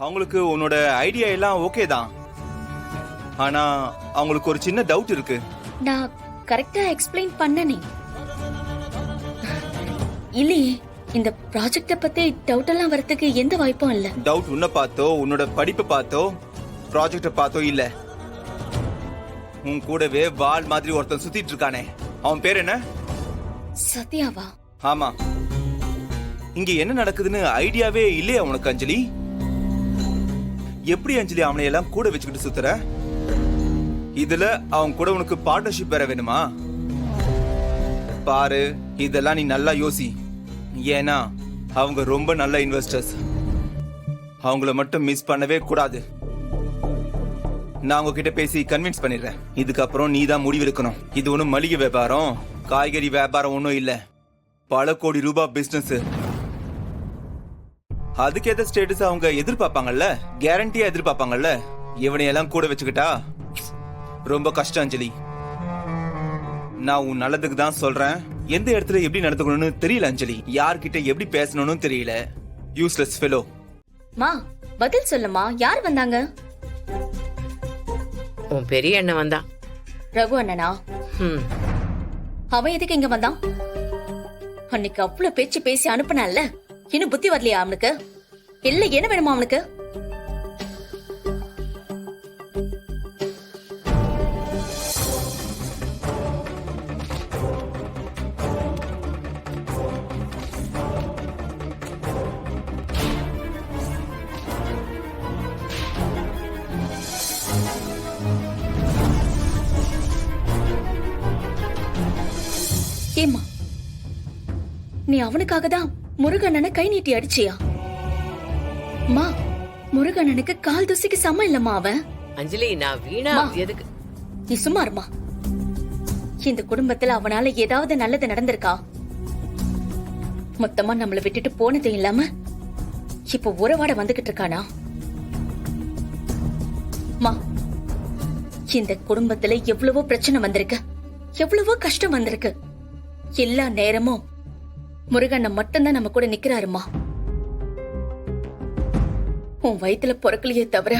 அவங்களுக்கு உன்னோட ஐடியா எல்லாம் ஓகே தான். ஆனா அவங்களுக்கு ஒரு சின்ன டவுட் இருக்கு. நான் கரெக்டா எக்ஸ்பிளைன் பண்ணனே இல்லையே. இந்த ப்ராஜெக்ட பத்தி டவுட் எல்லாம் வரதுக்கு எந்த வாய்ப்பும் இல்ல. டவுட் உன்னை பார்த்தோ உன்னோட படிப்பை பார்த்தோ ப்ராஜெக்ட பார்த்தோ இல்ல. உன் கூடவே வால் மாதிரி ஒருத்தன் சுத்திட்டு இருக்கானே, அவன் பேர் என்ன? சத்யாவா? ஆமா. இங்க என்ன நடக்குதுன்னு ஐடியாவே இல்லையா உனக்கு அஞ்சலி? எப்படி அஞ்சலி அவனை எல்லாம் கூட வச்சுக்கிட்டு சுத்துற? இதுல அவன் கூட உனக்கு பார்ட்னர்ஷிப் வேற வேணுமா? பாரு, இதெல்லாம் நீ நல்லா யோசி. ஏன்னா அவங்க ரொம்ப நல்ல இன்வெஸ்டர்ஸ். அவங்கள மட்டும் மிஸ் பண்ணவே கூடாது. நான் உங்ககிட்ட பேசி கன்வின்ஸ் பண்ணிடுறேன். இதுக்கப்புறம் நீ தான் முடிவெடுக்கணும். இது ஒன்றும் மளிகை வியாபாரம், காய்கறி வியாபாரம் ஒன்றும் இல்ல. பல கோடி ரூபாய் பிசினஸ். அதுக்கேற்ற ஸ்டேட்டஸ் அவங்க எதிர்பார்ப்பாங்கல்ல, கேரண்டியா எதிர்பார்ப்பாங்கல்ல. இவனையெல்லாம் கூட வச்சுக்கிட்டா ரொம்ப கஷ்டம் அஞ்சலி. நான் உன் நல்லதுக்கு தான் சொல்றேன். எந்த இடத்துல எப்படி நடந்துக்கணும்னு தெரியல அஞ்சலி. யார்கிட்ட எப்படி பேசணும்னு தெரியல. Useless fellow. மா, பதில் சொல்லுமா. யார் வந்தாங்க? உன் பெரிய அண்ணன் வந்தான். ரகு அண்ணனா? அவன் எதுக்கு இங்க வந்தான்? அன்னைக்கு அவ்வளவு பேச்சு பேசி அனுப்புனால, இன்னும் புத்தி வரலையா அவனுக்கு? இல்ல என்ன வேணுமா அவனுக்கு? ஏமா, நீ அவனுக்காக தான் முருகண்ணனை கை நீட்டி அடிச்சியா? மா, முருகண்ணனுக்கு கால் தூசிக்கு சமம் இல்லம்மா அவன். அஞ்சலி, நான் வீணா எதுக்கு? நீ சும்மா இருமா. இந்த குடும்பத்துல அவனால ஏதாவது நல்லது நடந்திருக்கா? மொத்தமா நம்மள விட்டுட்டு போனது இல்லாம இப்ப உறவாட வந்துகிட்டு இருக்கானா? மா, இந்த குடும்பத்துல எவ்வளவோ பிரச்சனை வந்திருக்கு, எவ்வளவோ கஷ்டம் வந்திருக்கு. எல்லா நேரமும் முருகண்ணன் மட்டும்தான் நம்ம கூட நிக்கிறாருமா. உன் வயித்துல பொறக்கலையே தவிர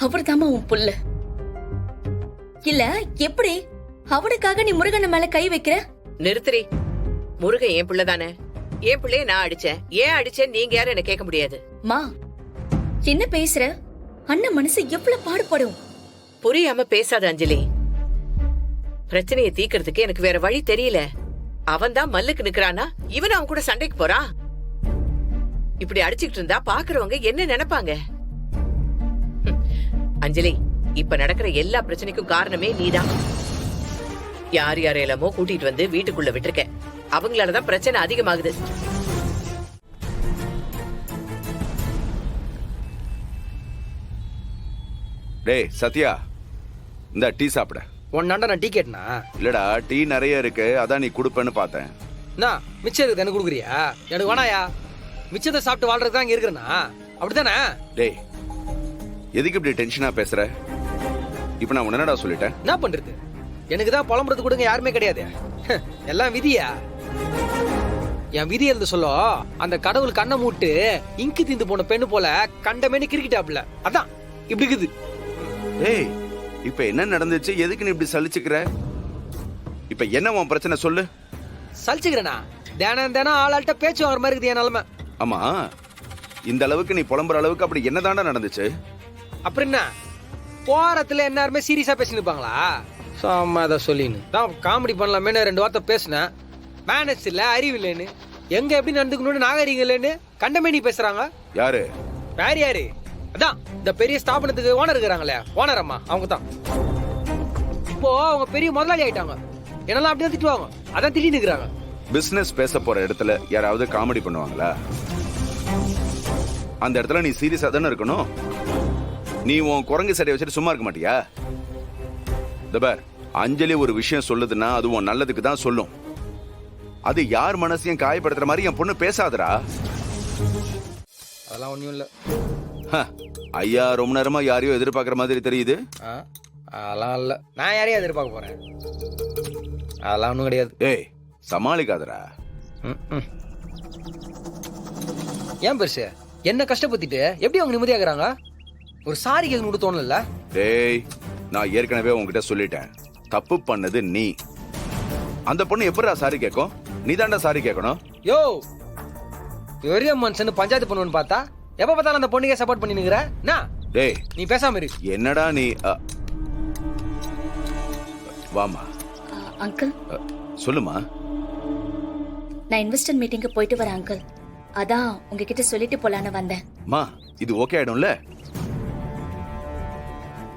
அவர்தாமா உன் புள்ள. இல்ல எப்படி அவனுக்காக நீ முருகண்ணன் மேல கை வைக்கிற? நிறுத்துறி. முருகன் என் பிள்ளைதானே. என் பிள்ளைய நான் அடிச்சேன். ஏன் அடிச்சேன் நீங்க யாரும் என்ன கேட்க முடியாது. மா, என்ன பேசுற? அண்ணன் மனசு எவ்வளவு பாடுபடும். புரியாம பேசாத அஞ்சலி. பிரச்சனையை தீக்கிறதுக்கு எனக்கு வேற வழி தெரியல. அவன் தான் மல்லுக்கு நிக்கிறானா, இவன் அவன் கூட சண்டைக்கு போறான். இப்படி அடிச்சுக்கிட்டு இருந்தா பாக்குறவங்க என்ன நினைப்பாங்க? அஞ்சலி, இப்ப நடக்கிற எல்லா பிரச்சனைக்கும் காரணமே நீதான். யார் யாரையெல்லாமோ கூட்டிட்டு வந்து வீட்டுக்குள்ள விட்டுருக்க. அவங்களாலதான் பிரச்சனை அதிகமாகுது. டேய் சத்யா, இந்த டீ சாப்பிட. ஒன்னாண்டா நான் டீ கேட்டனா? இல்லடா, டீ நிறைய இருக்கு, அதான் நீ குடுப்பேன்னு பார்த்தேன். நான் மிச்சம் இருக்கு எனக்கு கொடுக்குறியா? எனக்கு வேணாயா. மிச்சத்தை சாப்பிட்டு வாழ்றதுக்கு தான் இங்க இருக்கிறேனா? அப்படித்தானே? டேய், எதுக்கு இப்படி டென்ஷனா பேசுற? இப்ப நான் என்னடா சொல்லிட்டேன்? என்ன பண்றது? எனக்கு தான் புலம்புறது கொடுங்க யாருமே கிடையாது. எல்லாம் விதியா? என் விதி எழுத சொல்ல அந்த கடவுள் கண்ணை மூட்டு இங்கு தீந்து போன பெண்ணு போல கண்டமேனு கிரிக்கிட்டாப்ல. அதான் இப்படி இருக்குது. ஏய், இப்ப என்ன நடந்துச்சு? எதுக்கு நீ இப்படி சலிச்சுக்கிற? இப்ப என்ன உன் பிரச்சனை சொல்லு. சலிச்சுக்கிறேனா? தினம் தினம் ஆளாள்கிட்ட பேச்சு வாங்குற மாதிரி இருக்குது என் நிலைமை. ஆமா, இந்த அளவுக்கு நீ புலம்புற அளவுக்கு அப்படி என்னதாண்டா நடந்துச்சு? அப்புறம் என்ன, போறதுல எல்லாருமே சீரியஸா பேசி நிப்பாங்களா? சாம அதை சொல்லின்னு தான் காமெடி பண்ணலாமேன்னு 2 வார்த்தை பேசினேன். மேனேஜ் இல்ல, அறிவு இல்லைன்னு, எங்க எப்படி நடந்துக்கணும்னு நாகரிகம் இல்லைன்னு கண்டமேனி பேசுறாங்க. யாரு? வேற யாரு? அதான் இந்த பெரிய ஸ்தாபனத்துக்கு ஓனர் இருக்கிறாங்களே, ஓனர் அம்மா, அவங்க தான். இப்போ அவங்க பெரிய முதலாளி ஆயிட்டாங்க. என்னெல்லாம் அப்படியே திட்டுவாங்க, அதான் திட்டி நிக்கிறாங்க. பிசினஸ் பேச போற இடத்துல யாராவது காமெடி பண்ணுவாங்களா? அந்த இடத்துல நீ சீரியஸா தானே இருக்கணும். நீ உன் குரங்கு சட்டையை வச்சுட்டு சும்மா இருக்க மாட்டியா? பார், அஞ்சலி ஒரு விஷயம் சொல்லுதுன்னா அது உன் நல்லதுக்கு தான் சொல்லும். அது யார் மனசையும் காயப்படுத்துற மாதிரி என் பொண்ணு பேசாதடா. அதெல்லாம் ஒண்ணும் இல்ல. ஐயா, ரொம்ப நேரமா யாரையோ எதிர்பார்க்கிற மாதிரி தெரியுது. அதெல்லாம் இல்ல. நான் யாரையும் எதிர்பார்க்க போறேன்? அதெல்லாம் ஒண்ணும் கிடையாது. ஏய், சமாளிக்காதடா. ஏன் பெருசு என்ன கஷ்டப்படுத்திட்டு எப்படி அவங்க நிம்மதியாக்குறாங்க? ஒரு சாரி கேட்கணும் கூட தோணல. டேய், நான் ஏற்கனவே உன்கிட்ட சொல்லிட்டேன், தப்பு பண்ணது நீ. அந்த பொண்ணு எப்படிடா சாரி கேட்கும்? நீ தாண்டா சாரி கேட்கணும். யோ, பெரிய மனுஷன் பஞ்சாயத்து பண்ணுவேன்னு பார்த்தா எப்ப பார்த்தாலும் அந்த பொண்ணுக்கே சப்போர்ட் பண்ணி நிக்கிற. டேய், நீ பேசாம இரு. என்னடா நீ வாமா. அங்கிள், சொல்லுமா. நான் இன்வெஸ்டர் மீட்டிங்க்கு போயிட்டு வரேன் அங்கிள். அதான் உங்ககிட்ட சொல்லிட்டு போலான்னு வந்தேன். மா, இது ஓகே ஆயிடும்ல?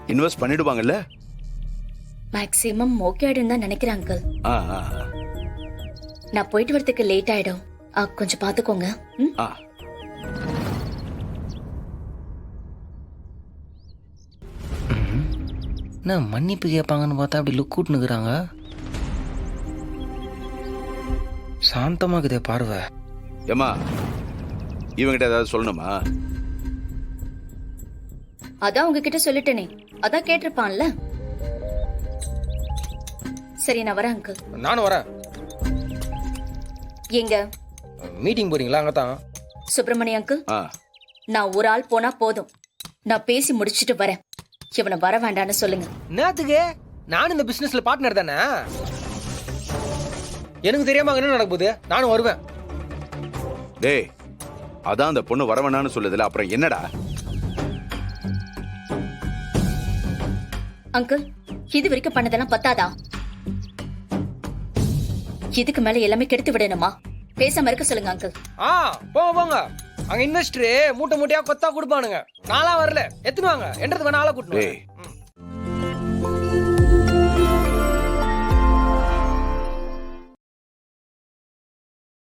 இன்வெஸ்ட் பண்ணிடுவாங்கல்ல? மேக்ஸிமம் ஓகே ஆயிடும் தான் நினைக்கிறேன் அங்கிள். ஆ, ஆ, நான் போயிட்டு வரதுக்கு லேட் ஆயிடும். கொஞ்சம் பாத்துக்கோங்க. ம்? ஆ. என்ன மன்னிப்பு கேட்பாங்கன்னு பார்த்தா அப்படி லுக் கூட்டுனுக்குறாங்க. சாந்தமாக்குதே பார்வை. ஏமா, இவங்கிட்ட ஏதாவது சொல்லணுமா? அதான் உங்ககிட்ட சொல்லிட்டேனே, அதான் கேட்டிருப்பான்ல. சரி, நான் வரேன் அங்கிள். நானும் வரேன். எங்க மீட்டிங் போறீங்களா? அங்கதான். சுப்பிரமணிய அங்கிள், ஆ. நான் ஒரு ஆள் போனா போதும். நான் பேசி முடிச்சிட்டு வரேன். இவனை வர வேண்டான்னு சொல்லுங்க. என்னத்துக்கு? நானும் இந்த பிசினஸ்ல பார்ட்னர் தானே. எனக்கு தெரியாம அங்க என்ன நடக்க போகுது? நானும் வருவேன். டேய், அதான் அந்த பொண்ணு வரவேணான்னு சொல்லுதுல, அப்புறம் என்னடா? அங்கிள், இது வரைக்கும் பண்ணதெல்லாம் பத்தாதா? இதுக்கு மேல எல்லாமே கெடுத்து விடணுமா? பேசாம இருக்க சொல்லுங்க அங்கிள். போங்க போங்க. அங்க இன்வெஸ்டர் மூட்டை மூட்டையா கொத்தா கொடுப்பானுங்க. நாளா வரல, எத்துனுவாங்க. என்றது வேணா ஆளை கூட்டணும். டேய்,